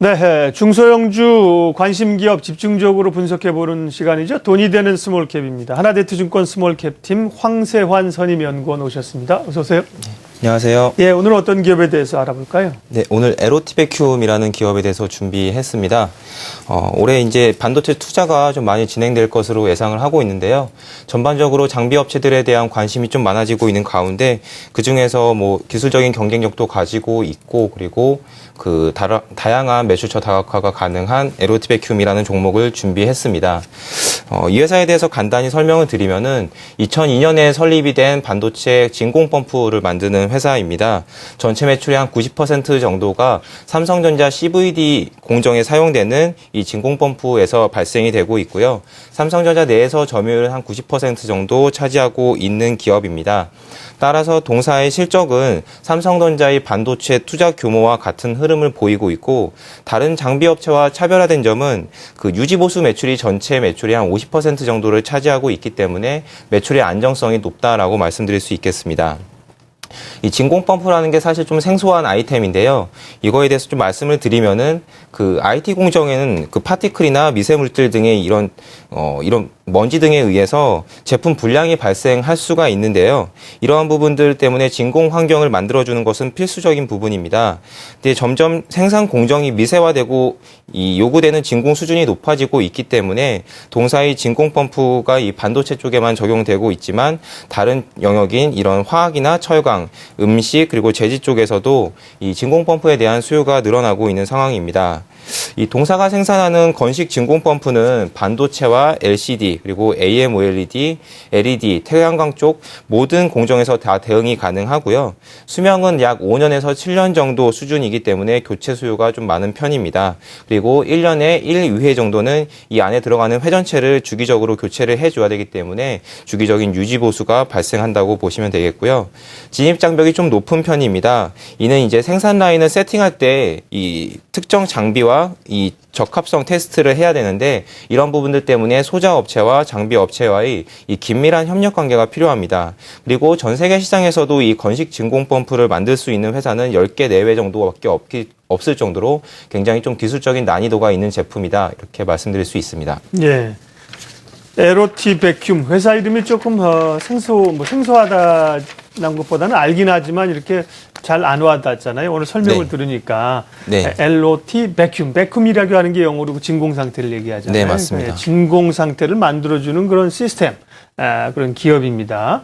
네, 중소형주 관심기업 집중적으로 분석해보는 시간이죠. 돈이 되는 스몰캡입니다. 하나대투증권 스몰캡팀 황세환 선임연구원 오셨습니다. 어서 오세요. 안녕하세요. 예, 오늘 어떤 기업에 대해서 알아볼까요? 네, 오늘 에로티베큐움이라는 기업에 대해서 준비했습니다. 올해 이제 반도체 투자가 좀 많이 진행될 것으로 예상을 하고 있는데요. 전반적으로 장비 업체들에 대한 관심이 좀 많아지고 있는 가운데 그 중에서 뭐 기술적인 경쟁력도 가지고 있고 그리고 그 다양한 매출처 다각화가 가능한 에로티베큐움이라는 종목을 준비했습니다. 이 회사에 대해서 간단히 설명을 드리면은 2002년에 설립이 된 반도체 진공 펌프를 만드는 회사입니다. 전체 매출의 한 90% 정도가 삼성전자 CVD 공정에 사용되는 이 진공 펌프에서 발생이 되고 있고요. 삼성전자 내에서 점유율은 한 90% 정도 차지하고 있는 기업입니다. 따라서 동사의 실적은 삼성전자의 반도체 투자 규모와 같은 흐름을 보이고 있고 다른 장비 업체와 차별화된 점은 그 유지보수 매출이 전체 매출의 한 50% 정도를 차지하고 있기 때문에 매출의 안정성이 높다라고 말씀드릴 수 있겠습니다. 이 진공 펌프라는 게 사실 좀 생소한 아이템인데요. 이거에 대해서 좀 말씀을 드리면은 그 IT 공정에는 그 파티클이나 미세물질 등의 이런 먼지 등에 의해서 제품 불량이 발생할 수가 있는데요. 이러한 부분들 때문에 진공 환경을 만들어주는 것은 필수적인 부분입니다. 근데 점점 생산 공정이 미세화되고 이 요구되는 진공 수준이 높아지고 있기 때문에 동사의 진공 펌프가 이 반도체 쪽에만 적용되고 있지만 다른 영역인 이런 화학이나 철강, 음식 그리고 제지 쪽에서도 이 진공 펌프에 대한 수요가 늘어나고 있는 상황입니다. 이 동사가 생산하는 건식 진공 펌프는 반도체와 LCD 그리고 AMOLED, LED, 태양광 쪽 모든 공정에서 다 대응이 가능하고요. 수명은 약 5년에서 7년 정도 수준이기 때문에 교체 수요가 좀 많은 편입니다. 그리고 1년에 1, 2회 정도는 이 안에 들어가는 회전체를 주기적으로 교체를 해줘야 되기 때문에 주기적인 유지 보수가 발생한다고 보시면 되겠고요. 진입 장벽이 좀 높은 편입니다. 이는 이제 생산 라인을 세팅할 때 이 특정 장비와 이 적합성 테스트를 해야 되는데 이런 부분들 때문에 소자 업체와 장비 업체와의 이 긴밀한 협력 관계가 필요합니다. 그리고 전 세계 시장에서도 이 건식 진공 펌프를 만들 수 있는 회사는 10개 내외 정도밖에 없을 정도로 굉장히 좀 기술적인 난이도가 있는 제품이다. 이렇게 말씀드릴 수 있습니다. 예. 에로티베큐움 회사 이름이 조금 생소하다는 것보다는 알긴 하지만 이렇게 잘 안 와닿잖아요. 오늘 설명을 네. 들으니까 네. 에로티베큐움, 베큐움이라고 하는 게 영어로 진공 상태를 얘기하잖아요. 네, 맞습니다. 진공 상태를 만들어주는 그런 시스템, 그런 기업입니다.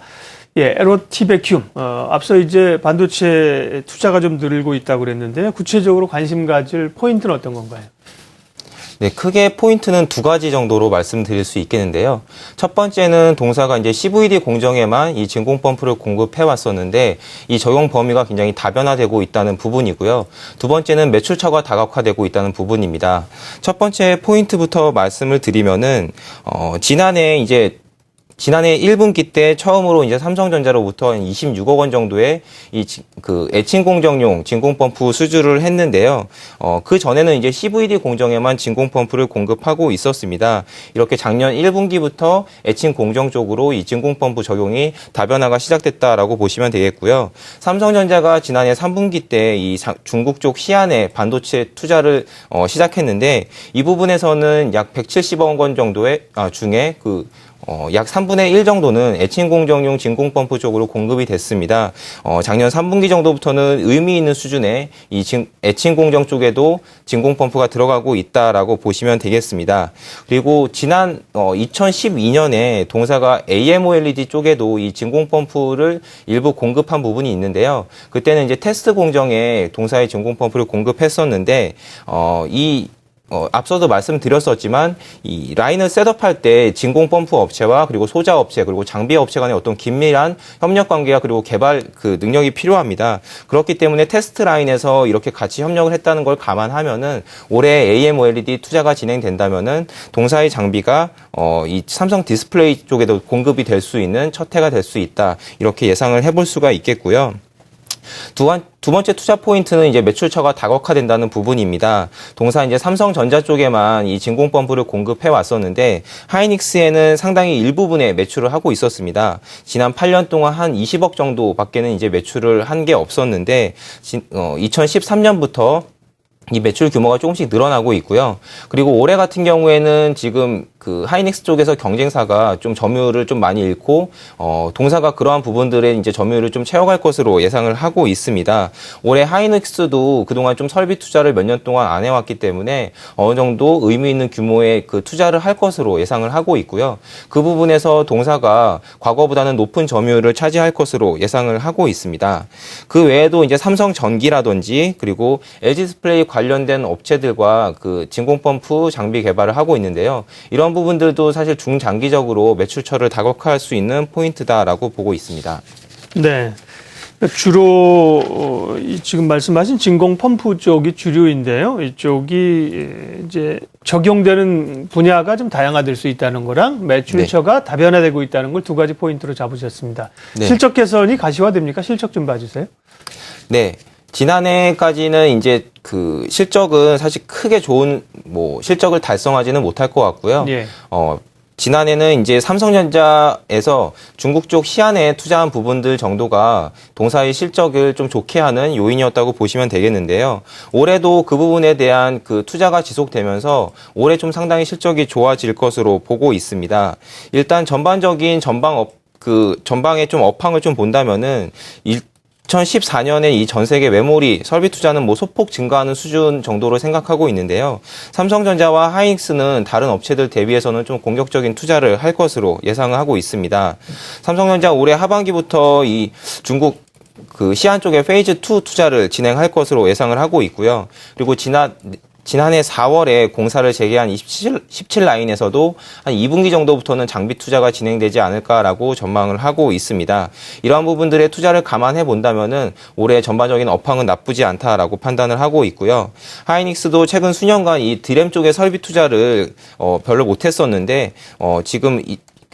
예, 에로티베큐움. 앞서 이제 반도체 투자가 좀 늘고 있다고 그랬는데요. 구체적으로 관심 가질 포인트는 어떤 건가요? 네, 크게 포인트는 두 가지 정도로 말씀드릴 수 있겠는데요. 첫 번째는 동사가 이제 CVD 공정에만 이 진공 펌프를 공급해 왔었는데 이 적용 범위가 굉장히 다변화되고 있다는 부분이고요. 두 번째는 매출처가 다각화되고 있다는 부분입니다. 첫 번째 포인트부터 말씀을 드리면은 지난해 1분기 때 처음으로 이제 삼성전자로부터 26억 원 정도의 그 애칭 공정용 진공 펌프 수주를 했는데요. 그 전에는 이제 CVD 공정에만 진공 펌프를 공급하고 있었습니다. 이렇게 작년 1분기부터 애칭 공정 쪽으로 이 진공 펌프 적용이 다변화가 시작됐다라고 보시면 되겠고요. 삼성전자가 지난해 3분기 때 이 중국 쪽 시안에 반도체 투자를 시작했는데 이 부분에서는 약 170억 원 정도의 중에 약 3분의 1 정도는 애칭 공정용 진공 펌프 쪽으로 공급이 됐습니다. 작년 3분기 정도부터는 의미 있는 수준의 이 애칭 공정 쪽에도 진공 펌프가 들어가고 있다라고 보시면 되겠습니다. 그리고 지난 2012년에 동사가 AMOLED 쪽에도 이 진공 펌프를 일부 공급한 부분이 있는데요. 그때는 이제 테스트 공정에 동사의 진공 펌프를 공급했었는데 앞서도 말씀드렸었지만 이 라인을 셋업할 때 진공 펌프 업체와 그리고 소자 업체 그리고 장비 업체 간의 어떤 긴밀한 협력 관계가 그리고 개발 그 능력이 필요합니다. 그렇기 때문에 테스트 라인에서 이렇게 같이 협력을 했다는 걸 감안하면은 올해 AMOLED 투자가 진행된다면은 동사의 장비가 이 삼성 디스플레이 쪽에도 공급이 될 수 있는 첫 해가 될 수 있다. 이렇게 예상을 해볼 수가 있겠고요. 두 번째 투자 포인트는 이제 매출처가 다각화된다는 부분입니다. 동사 이제 삼성전자 쪽에만 이 진공 펌프를 공급해 왔었는데 하이닉스에는 상당히 일부분의 매출을 하고 있었습니다. 지난 8년 동안 한 20억 정도밖에는 이제 매출을 한 게 없었는데 2013년부터 이 매출 규모가 조금씩 늘어나고 있고요. 그리고 올해 같은 경우에는 지금 그 하이닉스 쪽에서 경쟁사가 좀 점유율을 좀 많이 잃고 동사가 그러한 부분들에 이제 점유율을 좀 채워갈 것으로 예상을 하고 있습니다. 올해 하이닉스도 그동안 좀 설비 투자를 몇 년 동안 안 해왔기 때문에 어느 정도 의미 있는 규모의 그 투자를 할 것으로 예상을 하고 있고요. 그 부분에서 동사가 과거보다는 높은 점유율을 차지할 것으로 예상을 하고 있습니다. 그 외에도 이제 삼성전기라든지 그리고 LG디스플레이 관련된 업체들과 그 진공펌프 장비 개발을 하고 있는데요. 이런 부분들도 사실 중장기적으로 매출처를 다각화할 수 있는 포인트다라고 보고 있습니다. 네. 주로 지금 말씀하신 진공 펌프 쪽이 주류인데요. 이쪽이 이제 적용되는 분야가 좀 다양화될 수 있다는 거랑 매출처가 다변화되고 있다는 걸 두 가지 포인트로 잡으셨습니다. 네. 실적 개선이 가시화됩니까? 실적 좀 봐주세요. 네. 지난해까지는 이제 그 실적은 사실 크게 좋은 실적을 달성하지는 못할 것 같고요. 예. 지난해는 이제 삼성전자에서 중국 쪽 시안에 투자한 부분들 정도가 동사의 실적을 좀 좋게 하는 요인이었다고 보시면 되겠는데요. 올해도 그 부분에 대한 그 투자가 지속되면서 올해 좀 상당히 실적이 좋아질 것으로 보고 있습니다. 일단 전반적인 전방의 좀 업황을 좀 본다면은 2014년에 이 전 세계 메모리 설비 투자는 소폭 증가하는 수준 정도로 생각하고 있는데요. 삼성전자와 하이닉스는 다른 업체들 대비해서는 좀 공격적인 투자를 할 것으로 예상을 하고 있습니다. 삼성전자 올해 하반기부터 이 중국 그 시안 쪽에 페이즈 2 투자를 진행할 것으로 예상을 하고 있고요. 그리고 지난해 4월에 공사를 재개한 17 라인에서도 한 2분기 정도부터는 장비 투자가 진행되지 않을까라고 전망을 하고 있습니다. 이러한 부분들의 투자를 감안해 본다면은 올해 전반적인 업황은 나쁘지 않다라고 판단을 하고 있고요. 하이닉스도 최근 수년간 이 디램 쪽의 설비 투자를 별로 못했었는데 지금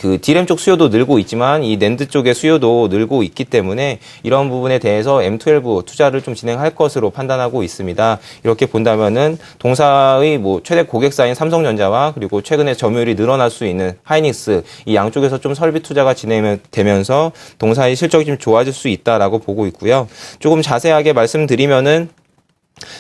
그 디램 쪽 수요도 늘고 있지만 이 낸드 쪽의 수요도 늘고 있기 때문에 이런 부분에 대해서 M12 투자를 좀 진행할 것으로 판단하고 있습니다. 이렇게 본다면은 동사의 최대 고객사인 삼성전자와 그리고 최근에 점유율이 늘어날 수 있는 하이닉스 이 양쪽에서 좀 설비 투자가 진행되면서 동사의 실적이 좀 좋아질 수 있다라고 보고 있고요. 조금 자세하게 말씀드리면은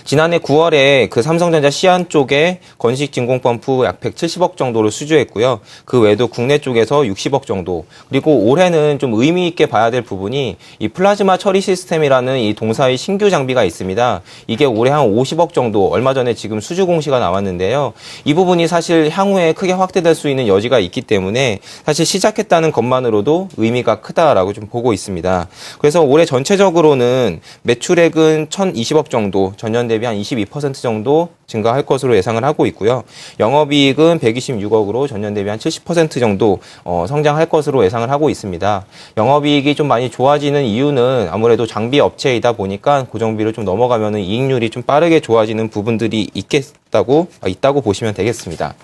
지난해 9월에 그 삼성전자 시안 쪽에 건식 진공펌프 약 170억 정도를 수주했고요. 그 외에도 국내 쪽에서 60억 정도. 그리고 올해는 좀 의미 있게 봐야 될 부분이 이 플라즈마 처리 시스템이라는 이 동사의 신규 장비가 있습니다. 이게 올해 한 50억 정도 얼마 전에 지금 수주 공시가 나왔는데요. 이 부분이 사실 향후에 크게 확대될 수 있는 여지가 있기 때문에 사실 시작했다는 것만으로도 의미가 크다라고 좀 보고 있습니다. 그래서 올해 전체적으로는 매출액은 1,020억 정도 전년 대비 한 22% 정도 증가할 것으로 예상을 하고 있고요. 영업이익은 126억으로 전년 대비 한 70% 정도 성장할 것으로 예상을 하고 있습니다. 영업이익이 좀 많이 좋아지는 이유는 아무래도 장비 업체이다 보니까 고정비를 좀 넘어가면은 이익률이 좀 빠르게 좋아지는 부분들이 있다고 보시면 되겠습니다.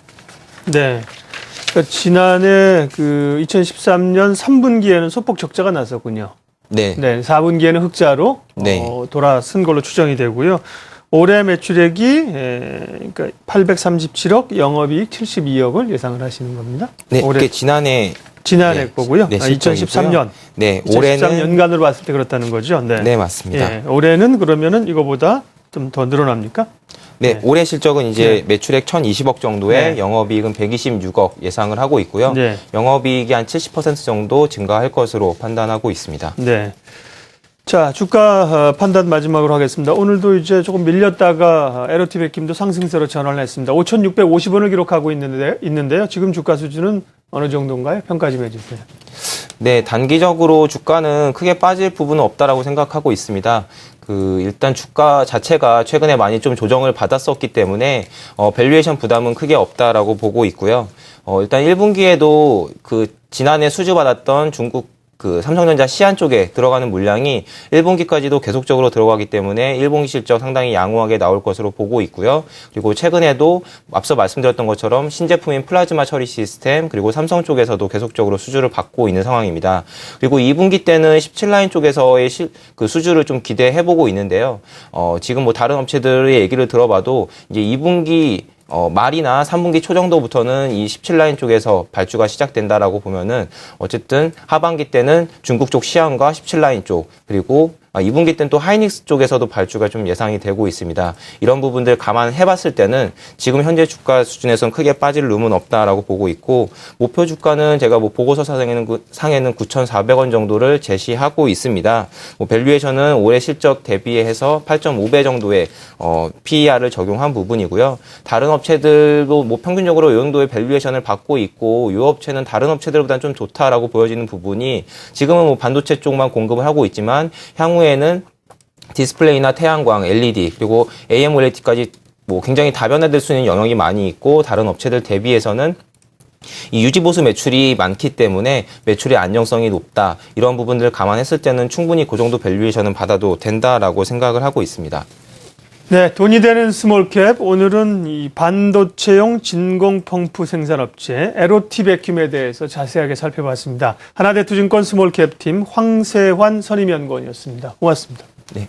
네. 그러니까 지난해 그 2013년 3분기에는 소폭 적자가 났었군요. 네. 네, 4분기에는 흑자로 네. 돌아선 걸로 추정이 되고요. 올해 매출액이 그러니까 837억, 영업이익 72억을 예상을 하시는 겁니다. 네, 올해 이게 지난해 거고요. 네, 2013년. 네, 2013 연간으로 봤을 때 그렇다는 거죠. 네, 네, 맞습니다. 예, 올해는 그러면은 이거보다 좀 더 늘어납니까? 네, 네. 올해 실적은 이제 네. 매출액 1,020억 정도에 네. 영업이익은 126억 예상을 하고 있고요. 네. 영업이익이 한 70% 정도 증가할 것으로 판단하고 있습니다. 네. 자, 주가 판단 마지막으로 하겠습니다. 오늘도 이제 조금 밀렸다가 에러티 백킴도 상승세로 전환을 했습니다. 5,650원을 기록하고 있는데요. 지금 주가 수준은 어느 정도인가요? 평가 좀 해주세요. 네, 단기적으로 주가는 크게 빠질 부분은 없다라고 생각하고 있습니다. 일단 주가 자체가 최근에 많이 좀 조정을 받았었기 때문에, 밸류에이션 부담은 크게 없다라고 보고 있고요. 일단 1분기에도 지난해 수주받았던 중국 삼성전자 시안 쪽에 들어가는 물량이 1분기까지도 계속적으로 들어가기 때문에 1분기 실적 상당히 양호하게 나올 것으로 보고 있고요. 그리고 최근에도 앞서 말씀드렸던 것처럼 신제품인 플라즈마 처리 시스템 그리고 삼성 쪽에서도 계속적으로 수주를 받고 있는 상황입니다. 그리고 2분기 때는 17라인 쪽에서의 수주를 좀 기대해보고 있는데요. 지금 다른 업체들의 얘기를 들어봐도 이제 2분기 말이나 3분기 초 정도부터는 이 17라인 쪽에서 발주가 시작된다라고 보면은 어쨌든 하반기 때는 중국 쪽 시안과 17라인 쪽 그리고 2분기 때는 또 하이닉스 쪽에서도 발주가 좀 예상이 되고 있습니다. 이런 부분들 감안해봤을 때는 지금 현재 주가 수준에서는 크게 빠질 룸은 없다라고 보고 있고 목표 주가는 제가 뭐 보고서 상에는 9,400원 정도를 제시하고 있습니다. 뭐 밸류에이션은 올해 실적 대비해서 8.5배 정도의 PER을 적용한 부분이고요. 다른 업체들도 뭐 평균적으로 이 정도의 밸류에이션을 받고 있고 이 업체는 다른 업체들보다는 좀 좋다라고 보여지는 부분이 지금은 뭐 반도체 쪽만 공급을 하고 있지만 향후에는 디스플레이나 태양광, LED 그리고 AMOLED까지 뭐 굉장히 다변화될 수 있는 영역이 많이 있고 다른 업체들 대비해서는 이 유지보수 매출이 많기 때문에 매출의 안정성이 높다. 이런 부분들을 감안했을 때는 충분히 그 정도 밸류에이션은 받아도 된다라고 생각을 하고 있습니다. 네, 돈이 되는 스몰캡. 오늘은 이 반도체용 진공 펌프 생산업체 에로티베큐에 대해서 자세하게 살펴봤습니다. 하나대투증권 스몰캡 팀 황세환 선임연구원이었습니다. 고맙습니다. 네.